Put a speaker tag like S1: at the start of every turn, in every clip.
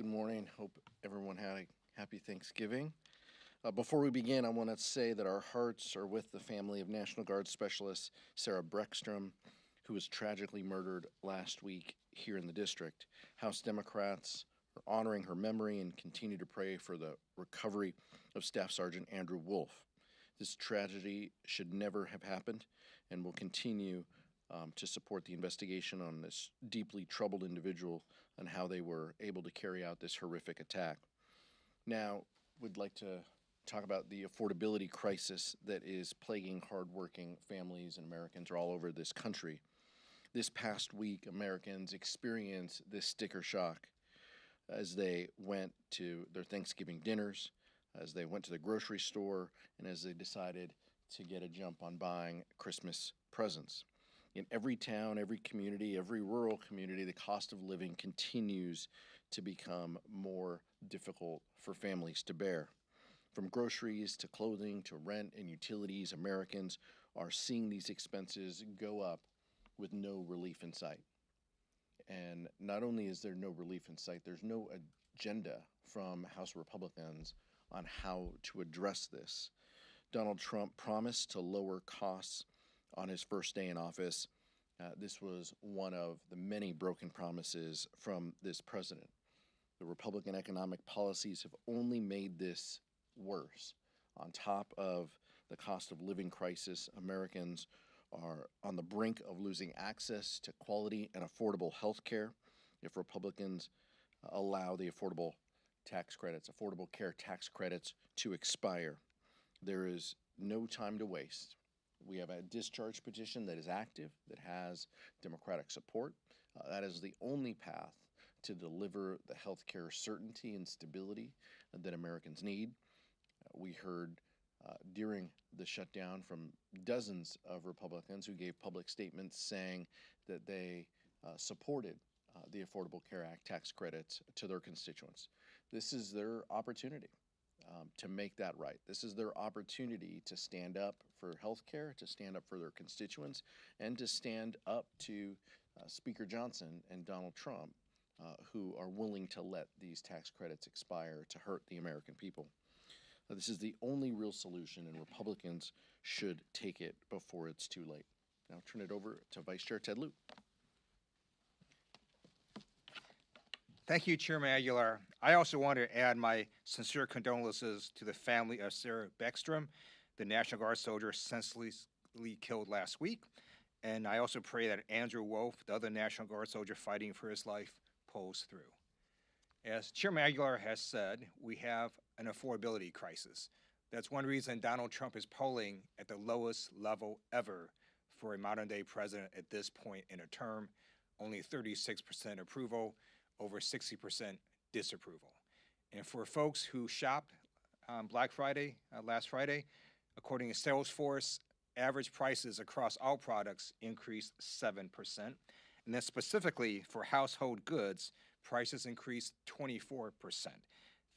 S1: Good morning. Hope everyone had a happy Thanksgiving. Before we begin, I want to say that our hearts are with the family of National Guard Specialist Sarah Beckstrom, who was tragically murdered last week here in the district. House Democrats are honoring her memory and continue to pray for the recovery of Staff Sergeant Andrew Wolfe. This tragedy should never have happened, and will continue to support the investigation on this deeply troubled individual and how they were able to carry out this horrific attack. Now, we'd like to talk about the affordability crisis that is plaguing hardworking families and Americans all over this country. This past week, Americans experienced this sticker shock as they went to their Thanksgiving dinners, as they went to the grocery store, and as they decided to get a jump on buying Christmas presents. In every town, every community, every rural community, the cost of living continues to become more difficult for families to bear. From groceries to clothing to rent and utilities, Americans are seeing these expenses go up with no relief in sight. And not only is there no relief in sight, there's no agenda from House Republicans on how to address this. Donald Trump promised to lower costs on his first day in office. This was one of the many broken promises from this president. The Republican economic policies have only made this worse. On top of the cost of living crisis, Americans are on the brink of losing access to quality and affordable health care if Republicans allow the affordable care tax credits to expire. There is no time to waste. We have a discharge petition that is active, that has Democratic support. That is the only path to deliver the health care certainty and stability that Americans need. We heard during the shutdown from dozens of Republicans who gave public statements saying that they supported the Affordable Care Act tax credits to their constituents. This is their opportunity to make that right. This is their opportunity to stand up for health care, to stand up for their constituents, and to stand up to Speaker Johnson and Donald Trump, who are willing to let these tax credits expire to hurt the American people. This is the only real solution, and Republicans should take it before it's too late. Now I'll turn it over to Vice Chair Ted Lieu.
S2: Thank you, Chairman Aguilar. I also want to add my sincere condolences to the family of Sarah Beckstrom, the National Guard soldier senselessly killed last week. And I also pray that Andrew Wolfe, the other National Guard soldier fighting for his life, pulls through. As Chairman Aguilar has said, we have an affordability crisis. That's one reason Donald Trump is polling at the lowest level ever for a modern-day president at this point in a term, only 36% approval, over 60% disapproval. And for folks who shopped on Black Friday, last Friday, according to Salesforce, average prices across all products increased 7%. And then specifically for household goods, prices increased 24%.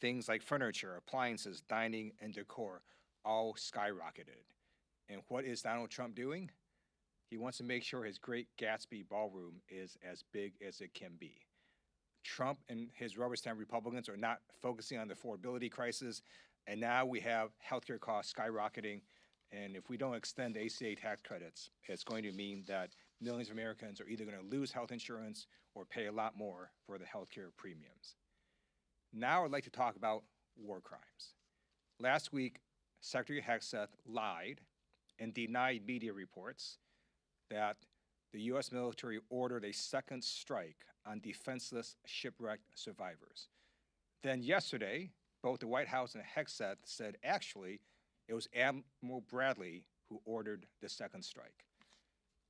S2: Things like furniture, appliances, dining, and decor all skyrocketed. And what is Donald Trump doing? He wants to make sure his Great Gatsby ballroom is as big as it can be. Trump and his rubber stamp Republicans are not focusing on the affordability crisis, and now we have healthcare costs skyrocketing, and if we don't extend the ACA tax credits, it's going to mean that millions of Americans are either going to lose health insurance or pay a lot more for the healthcare premiums. Now I'd like to talk about war crimes. Last week, Secretary Hegseth lied and denied media reports that the U.S. military ordered a second strike on defenseless shipwrecked survivors. Then yesterday, both the White House and Hegseth said actually it was Admiral Bradley who ordered the second strike.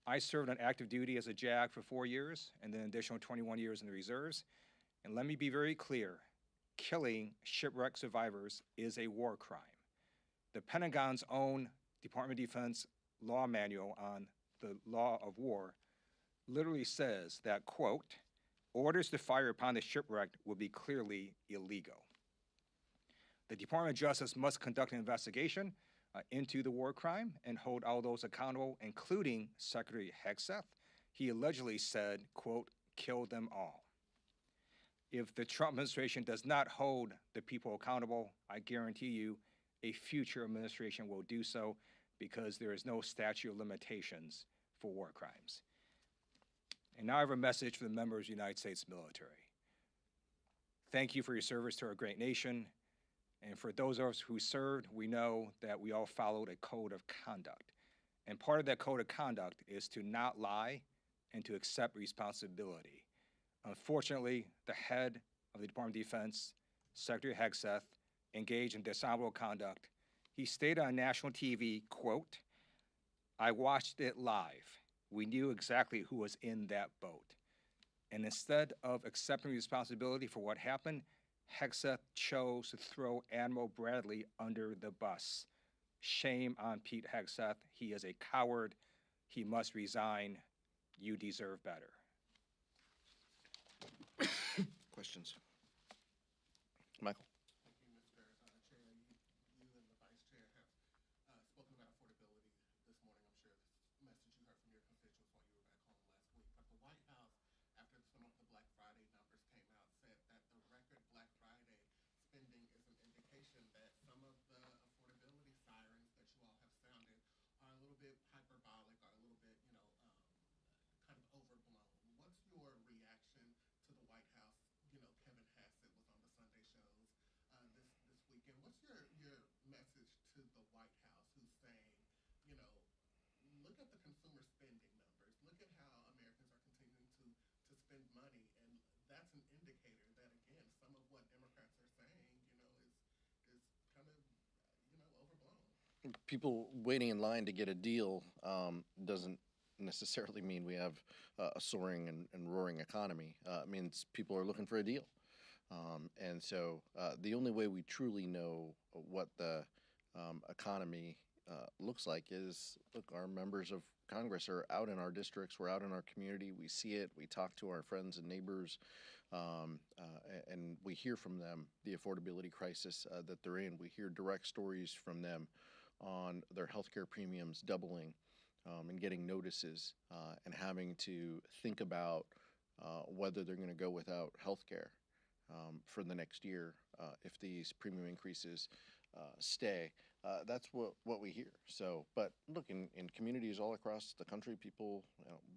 S2: I served on active duty as a JAG for 4 years and then an additional 21 years in the reserves. And let me be very clear, killing shipwrecked survivors is a war crime. The Pentagon's own Department of Defense law manual on the law of war literally says that, quote, orders to fire upon the shipwrecked will be clearly illegal. The Department of Justice must conduct an investigation into the war crime and hold all those accountable, including Secretary Hegseth. He allegedly said, quote, kill them all. If the Trump administration does not hold the people accountable, I guarantee you a future administration will do so because there is no statute of limitations for war crimes. And now I have a message for the members of the United States military. Thank you for your service to our great nation. And for those of us who served, we know that we all followed a code of conduct. And part of that code of conduct is to not lie and to accept responsibility. Unfortunately, the head of the Department of Defense, Secretary Hegseth, engaged in dishonorable conduct. He stated on national TV, quote, "I watched it live. We knew exactly who was in that boat." And instead of accepting responsibility for what happened, Hegseth chose to throw Admiral Bradley under the bus. Shame on Pete Hegseth. He is a coward. He must resign. You deserve better.
S1: Questions? Michael?
S3: Thank you, Mr. Chair. You and the Vice Chair have spoken about affordability this morning. I'm sure this message you heard from your constituents while you were back home last week. But the White House, after some of the Black Friday numbers came out, said that the record Black Friday spending is an indication that some of the affordability sirens that you all have sounded are a little bit hyperbolic, or a little bit, kind of overblown. What's your reaction to the White House? Kevin Hassett was on the Sunday shows this weekend. What's your message to the White House, who's saying, look at the consumer spending numbers, look at how Americans are continuing to spend money, and that's an indicator that, again, some of what Democrats are saying, is kind of, overblown.
S1: People waiting in line to get a deal doesn't necessarily mean we have a soaring and roaring economy. It means people are looking for a deal. And so the only way we truly know what the economy looks like is, look, our members of Congress are out in our districts, we're out in our community, we see it, we talk to our friends and neighbors, and we hear from them the affordability crisis that they're in. We hear direct stories from them on their healthcare premiums doubling, and getting notices, and having to think about whether they're going to go without health care for the next year if these premium increases stay. That's what we hear. So, but look, in communities all across the country, people,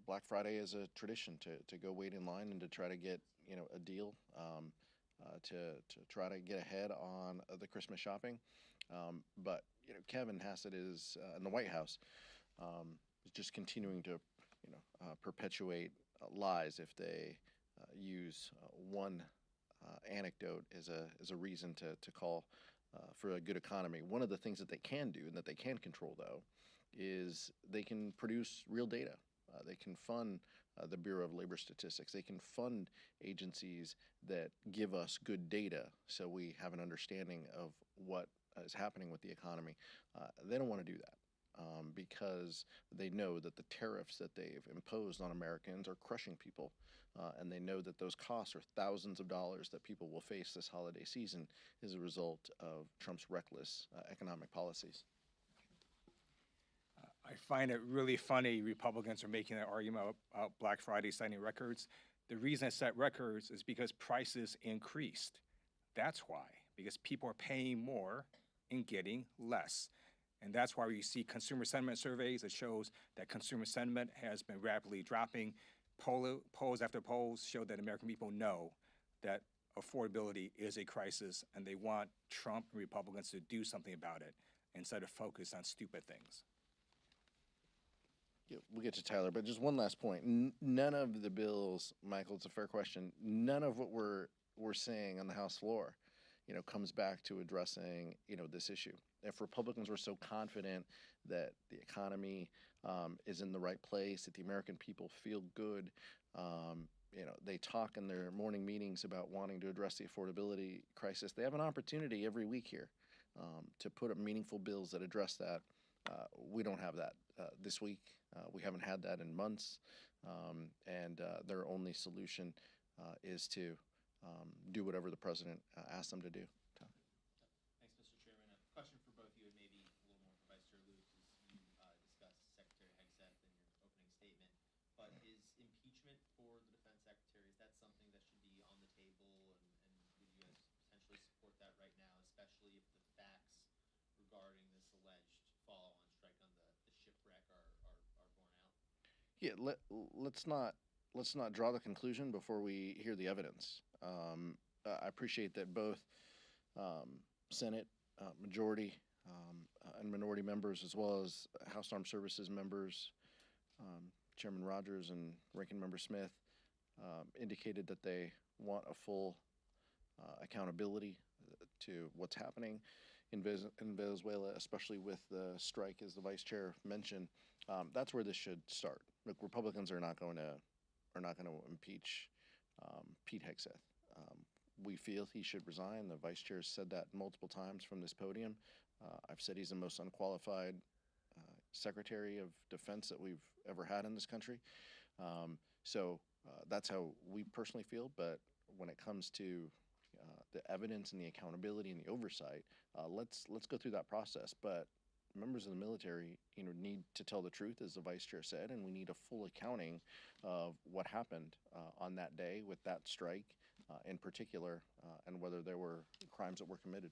S1: Black Friday is a tradition to go wait in line and to try to get a deal, to try to get ahead on the Christmas shopping. But Kevin Hassett is in the White House. Is just continuing to, perpetuate lies if they use one anecdote as a reason to call for a good economy. One of the things that they can do and that they can control, though, is they can produce real data. They can fund the Bureau of Labor Statistics. They can fund agencies that give us good data so we have an understanding of what is happening with the economy. They don't want to do that. Because they know that the tariffs that they've imposed on Americans are crushing people, and they know that those costs are thousands of dollars that people will face this holiday season as a result of Trump's reckless economic policies.
S2: I find it really funny Republicans are making that argument about Black Friday setting records. The reason it set records is because prices increased. That's why, because people are paying more and getting less. And that's why we see consumer sentiment surveys that shows that consumer sentiment has been rapidly dropping. Polls after polls show that American people know that affordability is a crisis, and they want Trump and Republicans to do something about it instead of focus on stupid things.
S1: Yeah, we'll get to Tyler, but just one last point. None of the bills, Michael, it's a fair question, none of what we're saying on the House floor, comes back to addressing, this issue. If Republicans were so confident that the economy is in the right place, that the American people feel good, they talk in their morning meetings about wanting to address the affordability crisis. They have an opportunity every week here to put up meaningful bills that address that. We don't have that this week. We haven't had that in months, and their only solution is to do whatever the president asks them to do.
S4: Thanks, Mr. Chairman. A question for both you, and maybe a little more for Vice Chair Luke, as you discussed Secretary Hegseth in your opening statement. But is impeachment for the defense secretary, is that something that should be on the table especially if the facts regarding this alleged follow-on strike on the shipwreck are borne out?
S1: Yeah, let's not draw the conclusion before we hear the evidence. I appreciate that both Senate majority and minority members, as well as House Armed Services members, Chairman Rogers and Ranking Member Smith, indicated that they want a full accountability to what's happening in Venezuela, especially with the strike, as the vice chair mentioned. That's where this should start. Look, Republicans are not going to impeach Pete Hegseth. We feel he should resign. The vice chair has said that multiple times from this podium. I've said he's the most unqualified Secretary of Defense that we've ever had in this country. So that's how we personally feel. But when it comes to the evidence and the accountability and the oversight, let's go through that process. But members of the military, need to tell the truth, as the vice chair said, and we need a full accounting of what happened on that day with that strike in particular, and whether there were crimes that were committed.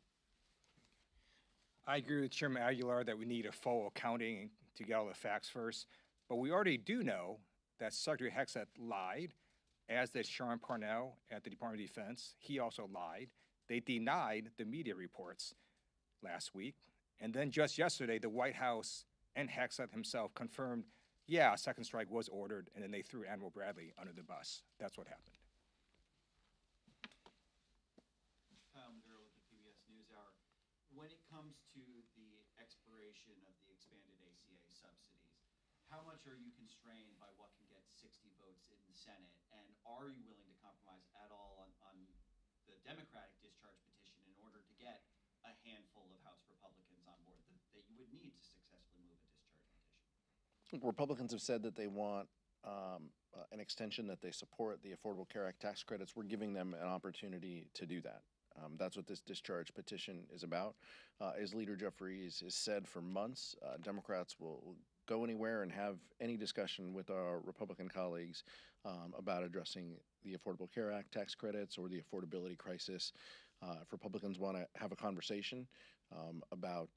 S2: I agree with Chairman Aguilar that we need a full accounting to get all the facts first. But we already do know that Secretary Hegseth lied, as did Sean Parnell at the Department of Defense. He also lied. They denied the media reports last week. And then just yesterday, the White House and Hegseth himself confirmed, yeah, a second strike was ordered, and then they threw Admiral Bradley under the bus. That's what happened.
S5: Kyle Maduro with the PBS NewsHour. When it comes to the expiration of the expanded ACA subsidies, how much are you constrained by what can get 60 votes in the Senate? And are you willing to compromise at all on the Democratic discharge petition in order to get a handful of House Republicans on board that you would need to successfully move a discharge petition?
S1: Republicans have said that they want an extension, that they support the Affordable Care Act tax credits. We're giving them an opportunity to do that. That's what this discharge petition is about. As Leader Jeffries has said for months, Democrats will go anywhere and have any discussion with our Republican colleagues about addressing the Affordable Care Act tax credits or the affordability crisis. If Republicans want to have a conversation about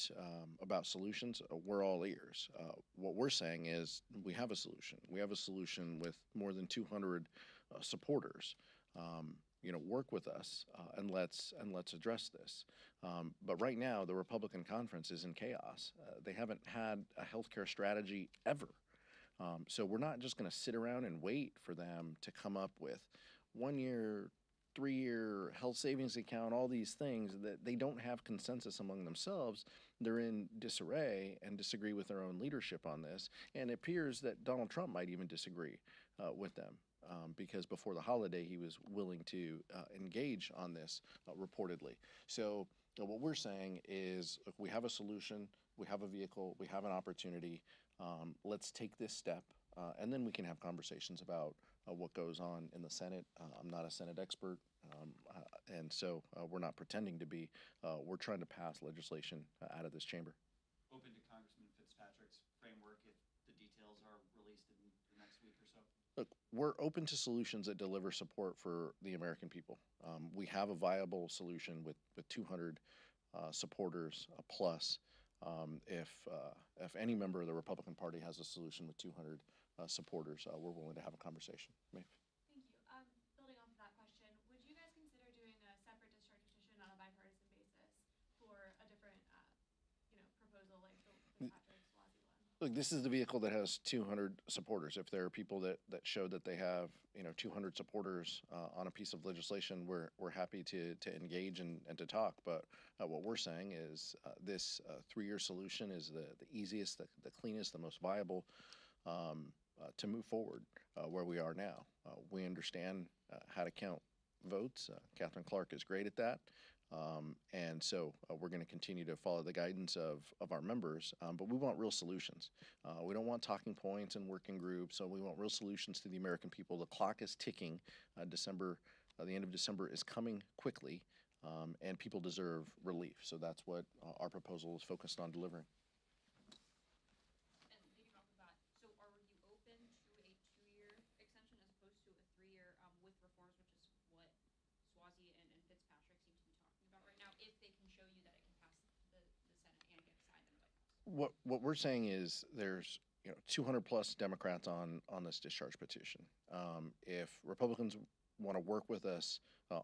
S1: solutions, we're all ears. What we're saying is we have a solution. We have a solution with more than 200 supporters. Work with us and let's address this. But right now, the Republican conference is in chaos. They haven't had a healthcare strategy ever. So we're not just going to sit around and wait for them to come up with 1 year, 3-year health savings account, all these things that they don't have consensus among themselves. They're in disarray and disagree with their own leadership on this. And it appears that Donald Trump might even disagree with them. Because before the holiday, he was willing to engage on this reportedly. So what we're saying is, look, we have a solution, we have a vehicle, we have an opportunity. Let's take this step, and then we can have conversations about what goes on in the Senate. I'm not a Senate expert, and so we're not pretending to be. We're trying to pass legislation out of this chamber.
S5: Open to Congressman Fitzpatrick's framework if the details are released in the next week or so?
S1: Look, we're open to solutions that deliver support for the American people. We have a viable solution with 200 supporters plus. If any member of the Republican Party has a solution with 200 supporters, we're willing to have a conversation. Maeve.
S6: Thank you. Building off of that question, would you guys consider doing a separate discharge petition on a bipartisan basis for a different, proposal like the Fitzpatrick-Suozzi one?
S1: Look, this is the vehicle that has 200 supporters. If there are people that show that they have 200 supporters on a piece of legislation, we're happy to engage and to talk. But what we're saying is this 3-year solution is the easiest, the cleanest, the most viable to move forward where we are now. We understand how to count votes. Catherine Clark is great at that. And so we're going to continue to follow the guidance of our members, but we want real solutions. We don't want talking points and working groups, so we want real solutions to the American people. The clock is ticking. The end of December is coming quickly, and people deserve relief. So that's what our proposal is focused on delivering.
S6: And leading off of that, so are you open to a 2-year extension as opposed to a 3-year with reforms, which is what Suozzi and Fitzpatrick seem to be talking about right now, if they can show you
S1: What we're saying is there's 200 plus Democrats on this discharge petition. If Republicans want to work with us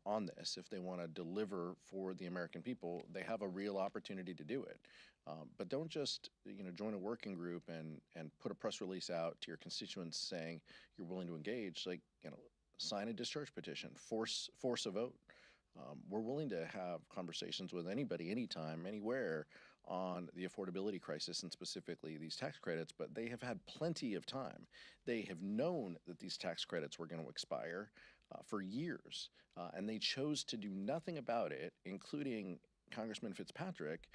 S1: on this, if they want to deliver for the American people, they have a real opportunity to do it. But don't just join a working group and put a press release out to your constituents saying you're willing to engage. Like sign a discharge petition, force a vote. We're willing to have conversations with anybody, anytime, anywhere on the affordability crisis and specifically these tax credits, but they have had plenty of time. They have known that these tax credits were going to expire for years, and they chose to do nothing about it, including Congressman Fitzpatrick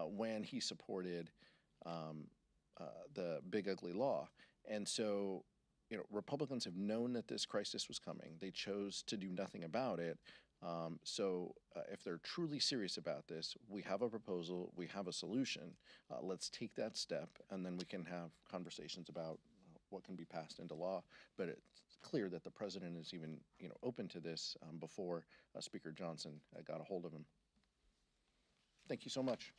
S1: when he supported the big ugly law. And so, Republicans have known that this crisis was coming. They chose to do nothing about it. If they're truly serious about this, we have a proposal, we have a solution. Let's take that step, and then we can have conversations about what can be passed into law. But it's clear that the president is even, open to this before Speaker Johnson got a hold of him. Thank you so much.